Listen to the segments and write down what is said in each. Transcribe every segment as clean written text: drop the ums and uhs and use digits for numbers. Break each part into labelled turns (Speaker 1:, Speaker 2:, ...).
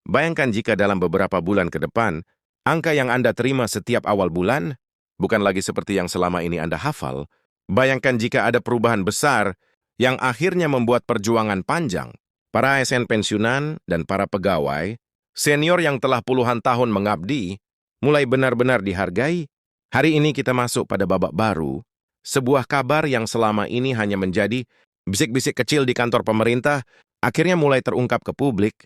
Speaker 1: Bayangkan jika dalam beberapa bulan ke depan, angka yang Anda terima setiap awal bulan bukan lagi seperti yang selama ini Anda hafal. Bayangkan jika ada perubahan besar yang akhirnya membuat perjuangan panjang. Para ASN pensiunan dan para pegawai, senior yang telah puluhan tahun mengabdi, mulai benar-benar dihargai. Hari ini kita masuk pada babak baru, sebuah kabar yang selama ini hanya menjadi bisik-bisik kecil di kantor pemerintah, akhirnya mulai terungkap ke publik.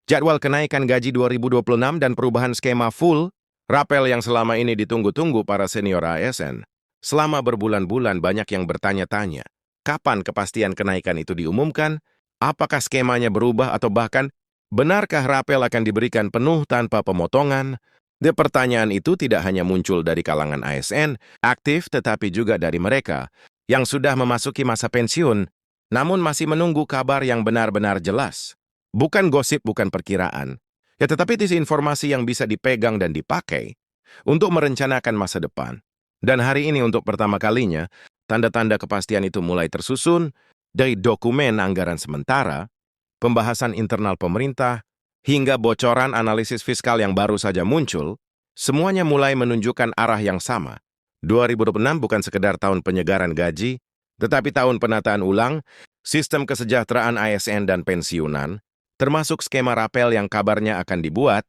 Speaker 1: Jadwal kenaikan gaji 2026 dan perubahan skema full, rapel yang selama ini ditunggu-tunggu para senior ASN. Selama berbulan-bulan banyak yang bertanya-tanya, kapan kepastian kenaikan itu diumumkan, apakah skemanya berubah atau bahkan, benarkah rapel akan diberikan penuh tanpa pemotongan? Pertanyaan itu tidak hanya muncul dari kalangan ASN aktif tetapi juga dari mereka yang sudah memasuki masa pensiun, namun masih menunggu kabar yang benar-benar jelas. Bukan gosip, bukan perkiraan. Ya, tetapi itu informasi yang bisa dipegang dan dipakai untuk merencanakan masa depan. Dan hari ini untuk pertama kalinya, tanda-tanda kepastian itu mulai tersusun dari dokumen anggaran sementara, pembahasan internal pemerintah, hingga bocoran analisis fiskal yang baru saja muncul, semuanya mulai menunjukkan arah yang sama. 2026 bukan sekedar tahun penyegaran gaji, tetapi tahun penataan ulang sistem kesejahteraan ASN dan pensiunan, termasuk skema rapel yang kabarnya akan dibuat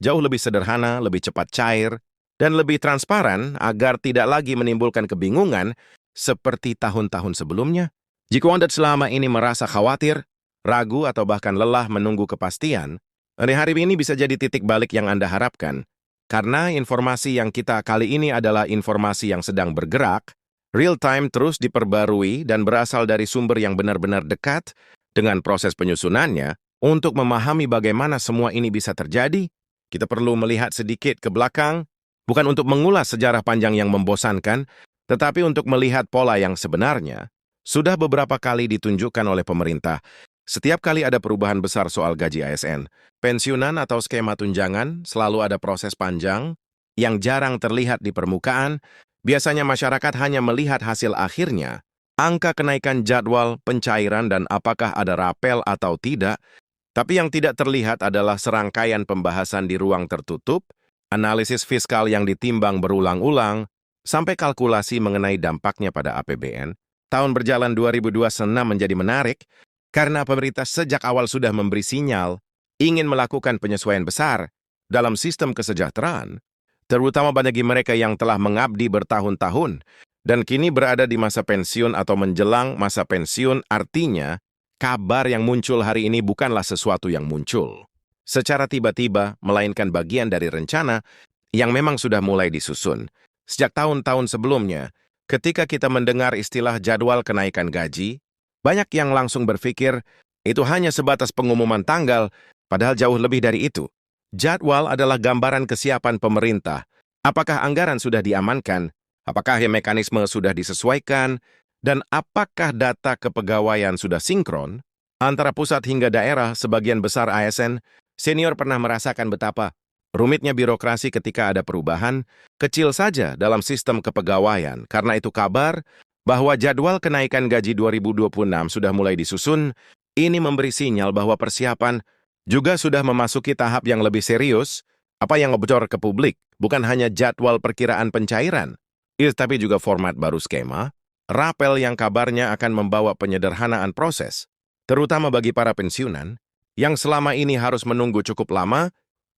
Speaker 1: jauh lebih sederhana, lebih cepat cair, dan lebih transparan agar tidak lagi menimbulkan kebingungan seperti tahun-tahun sebelumnya. Jika Anda selama ini merasa khawatir, ragu, atau bahkan lelah menunggu kepastian, hari ini bisa jadi titik balik yang Anda harapkan. Karena informasi yang kita kali ini adalah informasi yang sedang bergerak, real-time terus diperbarui dan berasal dari sumber yang benar-benar dekat dengan proses penyusunannya. Untuk memahami bagaimana semua ini bisa terjadi, kita perlu melihat sedikit ke belakang, bukan untuk mengulas sejarah panjang yang membosankan, tetapi untuk melihat pola yang sebenarnya sudah beberapa kali ditunjukkan oleh pemerintah. Setiap kali ada perubahan besar soal gaji ASN, pensiunan atau skema tunjangan, selalu ada proses panjang yang jarang terlihat di permukaan. Biasanya masyarakat hanya melihat hasil akhirnya, angka kenaikan jadwal, pencairan, dan apakah ada rapel atau tidak. Tapi yang tidak terlihat adalah serangkaian pembahasan di ruang tertutup, analisis fiskal yang ditimbang berulang-ulang, sampai kalkulasi mengenai dampaknya pada APBN. Tahun berjalan 2026 menjadi menarik karena pemerintah sejak awal sudah memberi sinyal ingin melakukan penyesuaian besar dalam sistem kesejahteraan, terutama bagi mereka yang telah mengabdi bertahun-tahun dan kini berada di masa pensiun atau menjelang masa pensiun. Artinya, kabar yang muncul hari ini bukanlah sesuatu yang muncul secara tiba-tiba, melainkan bagian dari rencana yang memang sudah mulai disusun. Sejak tahun-tahun sebelumnya, ketika kita mendengar istilah jadwal kenaikan gaji, banyak yang langsung berpikir itu hanya sebatas pengumuman tanggal, padahal jauh lebih dari itu. Jadwal adalah gambaran kesiapan pemerintah. Apakah anggaran sudah diamankan? Apakah mekanisme sudah disesuaikan? Dan apakah data kepegawaian sudah sinkron antara pusat hingga daerah? Sebagian besar ASN senior pernah merasakan betapa rumitnya birokrasi ketika ada perubahan kecil saja dalam sistem kepegawaian. Karena itu kabar bahwa jadwal kenaikan gaji 2026 sudah mulai disusun, ini memberi sinyal bahwa persiapan juga sudah memasuki tahap yang lebih serius. Apa yang bocor ke publik bukan hanya jadwal perkiraan pencairan, tapi juga format baru skema rapel yang kabarnya akan membawa penyederhanaan proses, terutama bagi para pensiunan yang selama ini harus menunggu cukup lama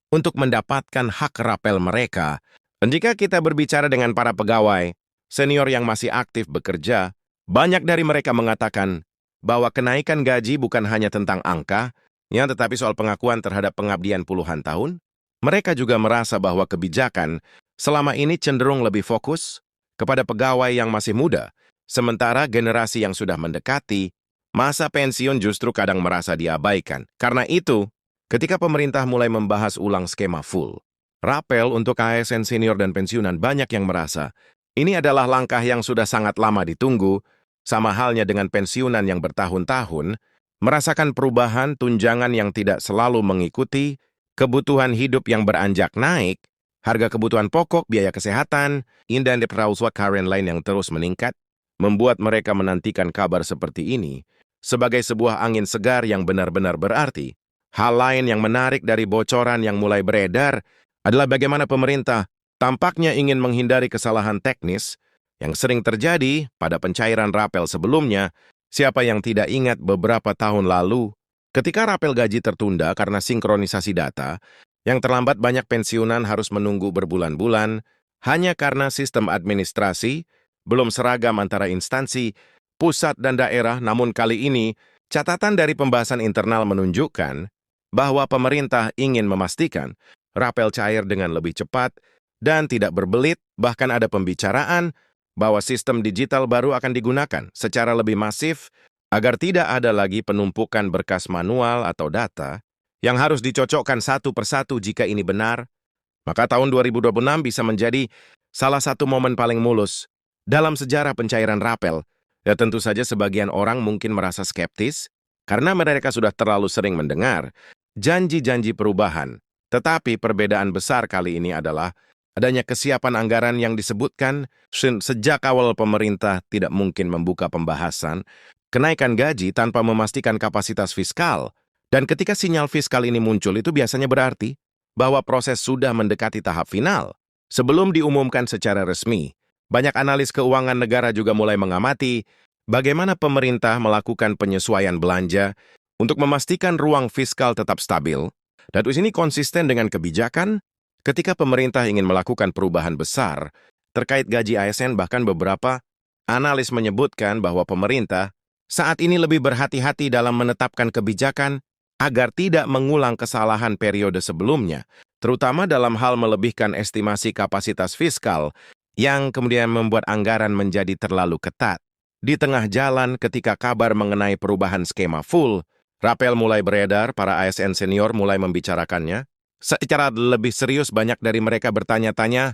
Speaker 1: untuk mendapatkan hak rapel mereka. Dan jika kita berbicara dengan para pegawai senior yang masih aktif bekerja, banyak dari mereka mengatakan bahwa kenaikan gaji bukan hanya tentang angka, tetapi soal pengakuan terhadap pengabdian puluhan tahun. Mereka juga merasa bahwa kebijakan selama ini cenderung lebih fokus kepada pegawai yang masih muda, sementara generasi yang sudah mendekati masa pensiun justru kadang merasa diabaikan. Karena itu, ketika pemerintah mulai membahas ulang skema full rapel untuk ASN senior dan pensiunan, banyak yang merasa ini adalah langkah yang sudah sangat lama ditunggu, sama halnya dengan pensiunan yang bertahun-tahun, merasakan perubahan tunjangan yang tidak selalu mengikuti kebutuhan hidup yang beranjak naik, harga kebutuhan pokok, biaya kesehatan, dan karen lain yang terus meningkat, membuat mereka menantikan kabar seperti ini sebagai sebuah angin segar yang benar-benar berarti. Hal lain yang menarik dari bocoran yang mulai beredar adalah bagaimana pemerintah tampaknya ingin menghindari kesalahan teknis yang sering terjadi pada pencairan rapel sebelumnya. Siapa yang tidak ingat beberapa tahun lalu, ketika rapel gaji tertunda karena sinkronisasi data, yang terlambat banyak pensiunan harus menunggu berbulan-bulan hanya karena sistem administrasi belum seragam antara instansi, pusat dan daerah. Namun kali ini, catatan dari pembahasan internal menunjukkan bahwa pemerintah ingin memastikan rapel cair dengan lebih cepat dan tidak berbelit, bahkan ada pembicaraan bahwa sistem digital baru akan digunakan secara lebih masif agar tidak ada lagi penumpukan berkas manual atau data yang harus dicocokkan satu persatu. Jika ini benar, maka tahun 2026 bisa menjadi salah satu momen paling mulus dalam sejarah pencairan rapel. Ya tentu saja sebagian orang mungkin merasa skeptis karena mereka sudah terlalu sering mendengar janji-janji perubahan. Tetapi perbedaan besar kali ini adalah adanya kesiapan anggaran yang disebutkan. Sejak awal pemerintah tidak mungkin membuka pembahasan kenaikan gaji tanpa memastikan kapasitas fiskal. Dan ketika sinyal fiskal ini muncul, itu biasanya berarti bahwa proses sudah mendekati tahap final. Sebelum diumumkan secara resmi, banyak analis keuangan negara juga mulai mengamati bagaimana pemerintah melakukan penyesuaian belanja untuk memastikan ruang fiskal tetap stabil. Dan ini konsisten dengan kebijakan. Ketika pemerintah ingin melakukan perubahan besar terkait gaji ASN, bahkan beberapa analis menyebutkan bahwa pemerintah saat ini lebih berhati-hati dalam menetapkan kebijakan agar tidak mengulang kesalahan periode sebelumnya, terutama dalam hal melebihkan estimasi kapasitas fiskal yang kemudian membuat anggaran menjadi terlalu ketat. Di tengah jalan, ketika kabar mengenai perubahan skema full rapel mulai beredar, para ASN senior mulai membicarakannya. Secara lebih serius, banyak dari mereka bertanya-tanya,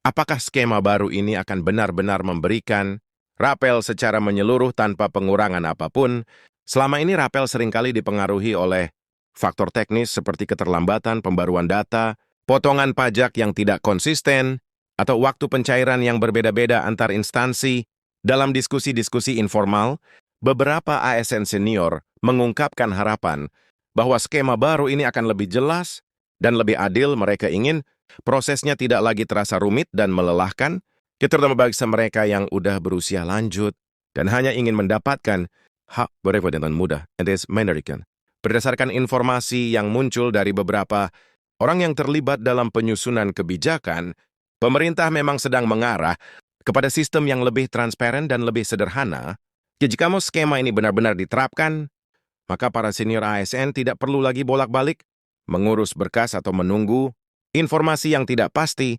Speaker 1: apakah skema baru ini akan benar-benar memberikan rapel secara menyeluruh tanpa pengurangan apapun? Selama ini rapel seringkali dipengaruhi oleh faktor teknis seperti keterlambatan pembaruan data, potongan pajak yang tidak konsisten, atau waktu pencairan yang berbeda-beda antar instansi. Dalam diskusi-diskusi informal, beberapa ASN senior mengungkapkan harapan bahwa skema baru ini akan lebih jelas dan lebih adil. Mereka ingin prosesnya tidak lagi terasa rumit dan melelahkan, terutama bagi mereka yang udah berusia lanjut dan hanya ingin mendapatkan hak berevo dengan mudah. Berdasarkan informasi yang muncul dari beberapa orang yang terlibat dalam penyusunan kebijakan, pemerintah memang sedang mengarah kepada sistem yang lebih transparan dan lebih sederhana. Jika skema ini benar-benar diterapkan, maka para senior ASN tidak perlu lagi bolak-balik mengurus berkas atau menunggu informasi yang tidak pasti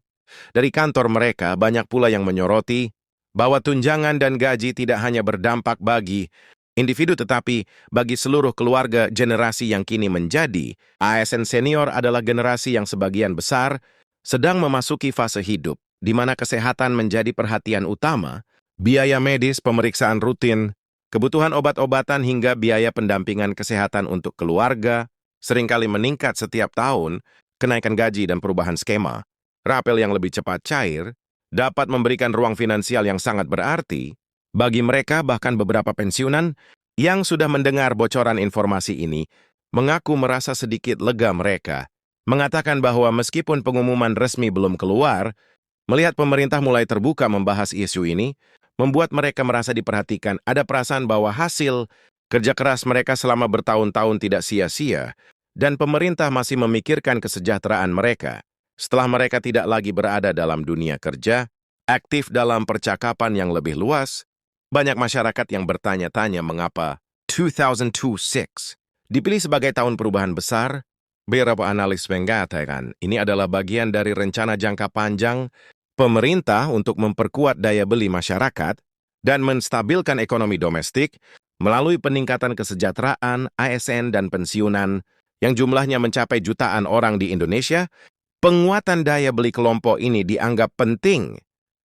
Speaker 1: dari kantor mereka. Banyak pula yang menyoroti bahwa tunjangan dan gaji tidak hanya berdampak bagi individu tetapi bagi seluruh keluarga. Generasi yang kini menjadi ASN senior adalah generasi yang sebagian besar sedang memasuki fase hidup di mana kesehatan menjadi perhatian utama. Biaya medis, pemeriksaan rutin, kebutuhan obat-obatan hingga biaya pendampingan kesehatan untuk keluarga seringkali meningkat setiap tahun. Kenaikan gaji dan perubahan skema rapel yang lebih cepat cair dapat memberikan ruang finansial yang sangat berarti bagi mereka. Bahkan beberapa pensiunan yang sudah mendengar bocoran informasi ini mengaku merasa sedikit lega. Mereka mengatakan bahwa meskipun pengumuman resmi belum keluar, melihat pemerintah mulai terbuka membahas isu ini membuat mereka merasa diperhatikan. Ada perasaan bahwa hasil kerja keras mereka selama bertahun-tahun tidak sia-sia, dan pemerintah masih memikirkan kesejahteraan mereka. Setelah mereka tidak lagi berada dalam dunia kerja, aktif dalam percakapan yang lebih luas, banyak masyarakat yang bertanya-tanya mengapa 2026 dipilih sebagai tahun perubahan besar. Beberapa analis mengatakan ini adalah bagian dari rencana jangka panjang pemerintah untuk memperkuat daya beli masyarakat dan menstabilkan ekonomi domestik melalui peningkatan kesejahteraan ASN dan pensiunan yang jumlahnya mencapai jutaan orang di Indonesia. Penguatan daya beli kelompok ini dianggap penting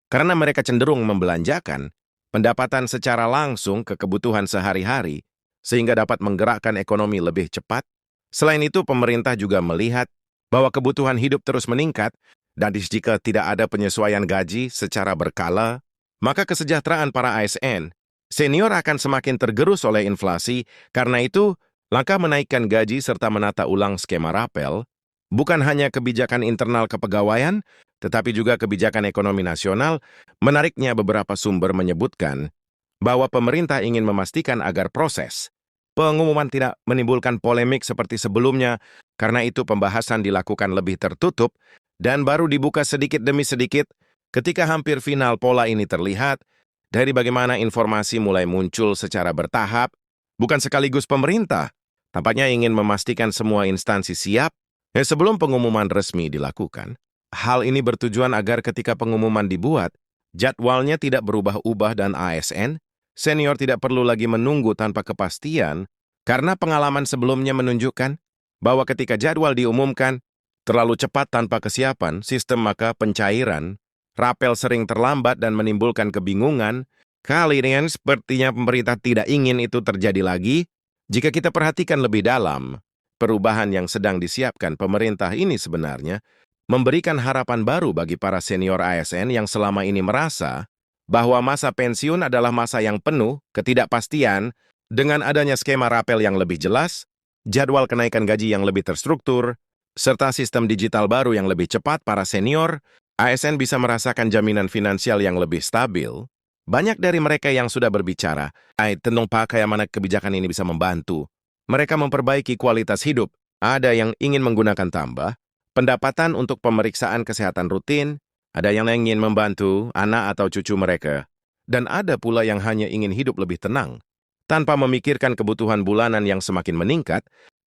Speaker 1: karena mereka cenderung membelanjakan pendapatan secara langsung ke kebutuhan sehari-hari sehingga dapat menggerakkan ekonomi lebih cepat. Selain itu, pemerintah juga melihat bahwa kebutuhan hidup terus meningkat dan jika tidak ada penyesuaian gaji secara berkala, maka kesejahteraan para ASN senior akan semakin tergerus oleh inflasi. Karena itu, Langkah menaikkan gaji serta menata ulang skema rapel bukan hanya kebijakan internal kepegawaian, tetapi juga kebijakan ekonomi nasional. Menariknya, beberapa sumber menyebutkan bahwa pemerintah ingin memastikan agar proses pengumuman tidak menimbulkan polemik seperti sebelumnya, karena itu pembahasan dilakukan lebih tertutup dan baru dibuka sedikit demi sedikit. Ketika hampir final, pola ini terlihat dari bagaimana informasi mulai muncul secara bertahap, bukan sekaligus. Pemerintah tampaknya ingin memastikan semua instansi siap sebelum pengumuman resmi dilakukan. Hal ini bertujuan agar ketika pengumuman dibuat, jadwalnya tidak berubah-ubah dan ASN senior tidak perlu lagi menunggu tanpa kepastian, karena pengalaman sebelumnya menunjukkan bahwa ketika jadwal diumumkan terlalu cepat tanpa kesiapan sistem, maka pencairan rapel sering terlambat dan menimbulkan kebingungan. Kali ini sepertinya pemerintah tidak ingin itu terjadi lagi. Jika kita perhatikan lebih dalam, perubahan yang sedang disiapkan pemerintah ini sebenarnya memberikan harapan baru bagi para senior ASN yang selama ini merasa bahwa masa pensiun adalah masa yang penuh ketidakpastian. Dengan adanya skema rapel yang lebih jelas, jadwal kenaikan gaji yang lebih terstruktur, serta sistem digital baru yang lebih cepat, para senior ASN bisa merasakan jaminan finansial yang lebih stabil. Banyak dari mereka yang sudah berbicara tentang bagaimana kebijakan ini bisa membantu mereka memperbaiki kualitas hidup. Ada yang ingin menggunakan tambah pendapatan untuk pemeriksaan kesehatan rutin, ada yang ingin membantu anak atau cucu mereka, dan ada pula yang hanya ingin hidup lebih tenang, tanpa memikirkan kebutuhan bulanan yang semakin meningkat.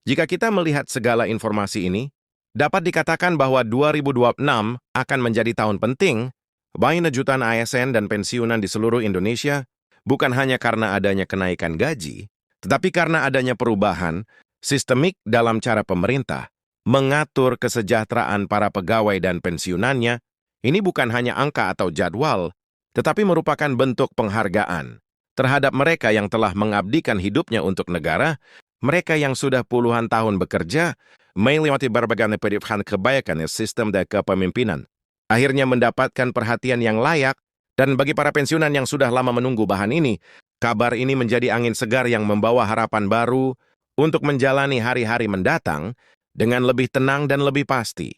Speaker 1: Jika kita melihat segala informasi ini, dapat dikatakan bahwa 2026 akan menjadi tahun penting bagi jutaan ASN dan pensiunan di seluruh Indonesia, bukan hanya karena adanya kenaikan gaji, tetapi karena adanya perubahan sistemik dalam cara pemerintah mengatur kesejahteraan para pegawai dan pensiunannya. Ini bukan hanya angka atau jadwal, tetapi merupakan bentuk penghargaan terhadap mereka yang telah mengabdikan hidupnya untuk negara, mereka yang sudah puluhan tahun bekerja, melewati berbagai pilihan kebaikan sistem dan kepemimpinan, akhirnya mendapatkan perhatian yang layak. Dan bagi para pensiunan yang sudah lama menunggu bahan ini, kabar ini menjadi angin segar yang membawa harapan baru untuk menjalani hari-hari mendatang dengan lebih tenang dan lebih pasti.